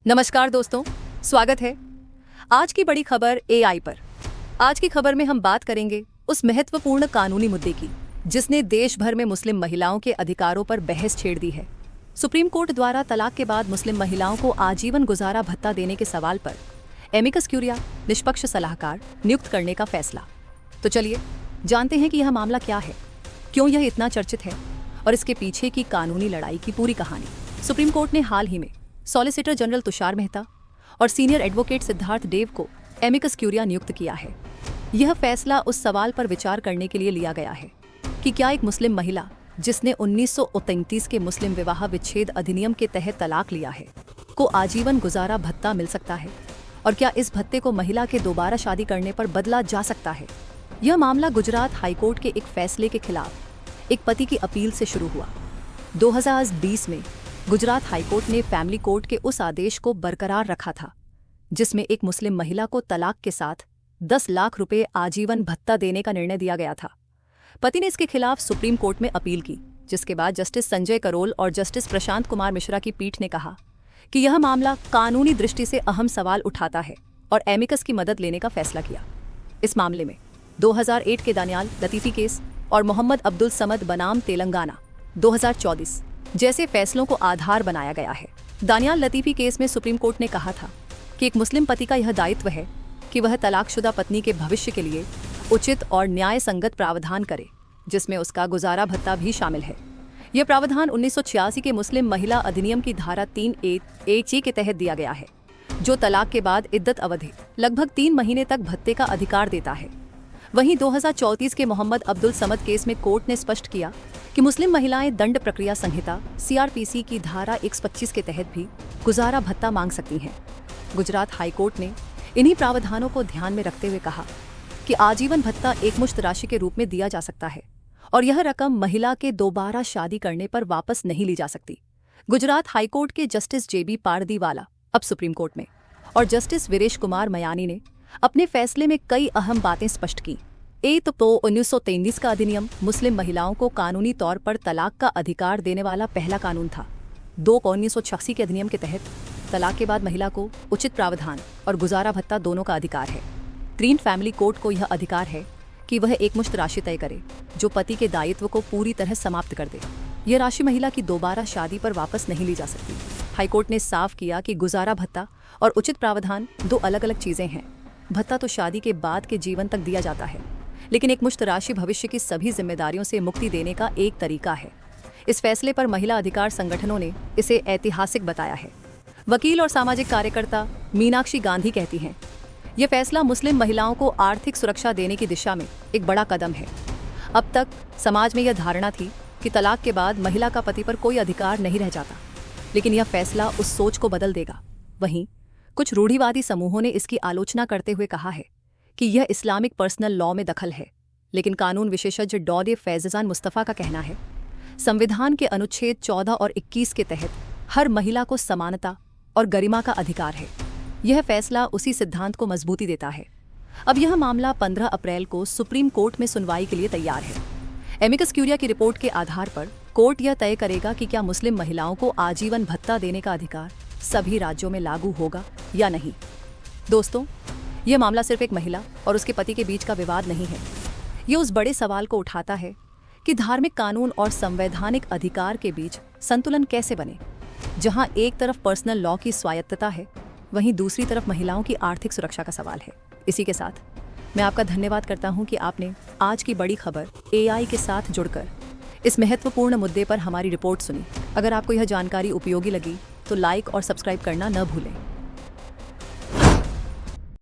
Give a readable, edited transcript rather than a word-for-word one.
नमस्कार दोस्तों, स्वागत है आज की बड़ी खबर एआई पर। आज की खबर में हम बात करेंगे उस महत्वपूर्ण कानूनी मुद्दे की जिसने देश भर में मुस्लिम महिलाओं के अधिकारों पर बहस छेड़ दी है। सुप्रीम कोर्ट द्वारा तलाक के बाद मुस्लिम महिलाओं को आजीवन गुजारा भत्ता देने के सवाल पर एमिकस क्यूरिया निष्पक्ष सलाहकार नियुक्त करने का फैसला। तो चलिए जानते हैं कि यह मामला क्या है, क्यों यह इतना चर्चित है और इसके पीछे की कानूनी लड़ाई की पूरी कहानी। सुप्रीम कोर्ट ने हाल ही में सॉलिसिटर जनरल तुषार मेहता और सीनियर एडवोकेट सिद्धार्थ देव को एमिकस क्यूरिया नियुक्त किया है। यह फैसला उस सवाल पर विचार करने के लिए लिया गया है कि क्या एक मुस्लिम महिला जिसने 1939 के मुस्लिम विवाह विच्छेद अधिनियम के तहत तलाक लिया है को आजीवन गुजारा भत्ता मिल सकता है, और क्या इस भत्ते को महिला के दोबारा शादी करने पर बदला जा सकता है। यह मामला गुजरात हाईकोर्ट के एक फैसले के खिलाफ एक पति की अपील से शुरू हुआ। 2020 में गुजरात हाईकोर्ट ने फैमिली कोर्ट के उस आदेश को बरकरार रखा था जिसमें एक मुस्लिम महिला को तलाक के साथ 10 लाख रुपए आजीवन भत्ता देने का निर्णय दिया गया था। पति ने इसके खिलाफ सुप्रीम कोर्ट में अपील की, जिसके बाद जस्टिस संजय करोल और जस्टिस प्रशांत कुमार मिश्रा की पीठ ने कहा कि यह मामला कानूनी दृष्टि से अहम सवाल उठाता है और एमिकस की मदद लेने का फैसला किया। इस मामले में 2008 के दानियाल लतीफ़ी केस और मोहम्मद अब्दुल समद बनाम तेलंगाना 2024 जैसे फैसलों को आधार बनाया गया है। दानियाल लतीफ़ी केस में सुप्रीम कोर्ट ने कहा था कि एक मुस्लिम पति का यह दायित्व है कि वह तलाकशुदा पत्नी के भविष्य के लिए उचित और न्याय संगत प्रावधान करे, जिसमें उसका गुजारा भत्ता भी शामिल है। यह प्रावधान 1986 के मुस्लिम महिला अधिनियम की धारा 3A के तहत दिया गया है, जो तलाक के बाद इद्दत अवधि लगभग 3 महीने तक भत्ते का अधिकार देता है। वहीं 2034 के मोहम्मद अब्दुल समद केस में कोर्ट ने स्पष्ट किया कि मुस्लिम महिलाएं दंड प्रक्रिया संहिता CRPC की धारा 125 के तहत भी गुजारा भत्ता मांग सकती हैं। गुजरात हाईकोर्ट ने इन्हीं प्रावधानों को ध्यान में रखते हुए कहा कि आजीवन भत्ता एकमुश्त राशि के रूप में दिया जा सकता है और यह रकम महिला के दोबारा शादी करने पर वापस नहीं ली जा सकती। गुजरात हाईकोर्ट के जस्टिस JB पारदीवाला अब सुप्रीम कोर्ट में और जस्टिस वीरेश कुमार मयानी ने अपने फैसले में कई अहम बातें स्पष्ट की। एक तो 1933 का अधिनियम मुस्लिम महिलाओं को कानूनी तौर पर तलाक का अधिकार देने वाला पहला कानून था। 2 1986 के अधिनियम के तहत तलाक के बाद महिला को उचित प्रावधान और गुजारा भत्ता दोनों का अधिकार है। 3 फैमिली कोर्ट को यह अधिकार है कि वह एकमुश्त राशि तय करे जो पति के दायित्व को पूरी तरह समाप्त कर दे। यह राशि महिला की दोबारा शादी पर वापस नहीं ली जा सकती। हाईकोर्ट ने साफ किया कि गुजारा भत्ता और उचित प्रावधान 2 अलग अलग चीजें हैं। भत्ता तो शादी के बाद के जीवन तक दिया जाता है, लेकिन एक मुश्त राशि भविष्य की सभी जिम्मेदारियों से मुक्ति देने का एक तरीका है। इस फैसले पर महिला अधिकार संगठनों ने इसे ऐतिहासिक बताया है। वकील और सामाजिक कार्यकर्ता मीनाक्षी गांधी कहती हैं, यह फैसला मुस्लिम महिलाओं को आर्थिक सुरक्षा देने की दिशा में एक बड़ा कदम है। अब तक समाज में यह धारणा थी कि तलाक के बाद महिला का पति पर कोई अधिकार नहीं रह जाता, लेकिन यह फैसला उस सोच को बदल देगा। वहीं कुछ रूढ़िवादी समूहों ने इसकी आलोचना करते हुए कहा है कि यह इस्लामिक पर्सनल लॉ में दखल है, लेकिन कानून विशेषज्ञ डॉ फैज़ान मुस्तफ़ा का कहना है, संविधान के अनुच्छेद 14 और 21 के तहत हर महिला को समानता और गरिमा का अधिकार है। यह फैसला उसी सिद्धांत को मजबूती देता है। अब यह मामला 15 अप्रैल को सुप्रीम कोर्ट में सुनवाई के लिए तैयार है। एमिकस क्यूरिया की रिपोर्ट के आधार पर कोर्ट यह तय करेगा कि क्या मुस्लिम महिलाओं को आजीवन भत्ता देने का अधिकार सभी राज्यों में लागू होगा या नहीं। दोस्तों, यह मामला सिर्फ एक महिला और उसके पति के बीच का विवाद नहीं है। यह उस बड़े सवाल को उठाता है कि धार्मिक कानून और संवैधानिक अधिकार के बीच संतुलन कैसे बने, जहां एक तरफ पर्सनल लॉ की स्वायत्तता है, वहीं दूसरी तरफ महिलाओं की आर्थिक सुरक्षा का सवाल है। इसी के साथ मैं आपका धन्यवाद करता हूं कि आपने आज की बड़ी खबर AI के साथ जुड़कर इस महत्वपूर्ण मुद्दे पर हमारी रिपोर्ट सुनी। अगर आपको यह जानकारी उपयोगी लगी तो लाइक और सब्सक्राइब करना न भूलें।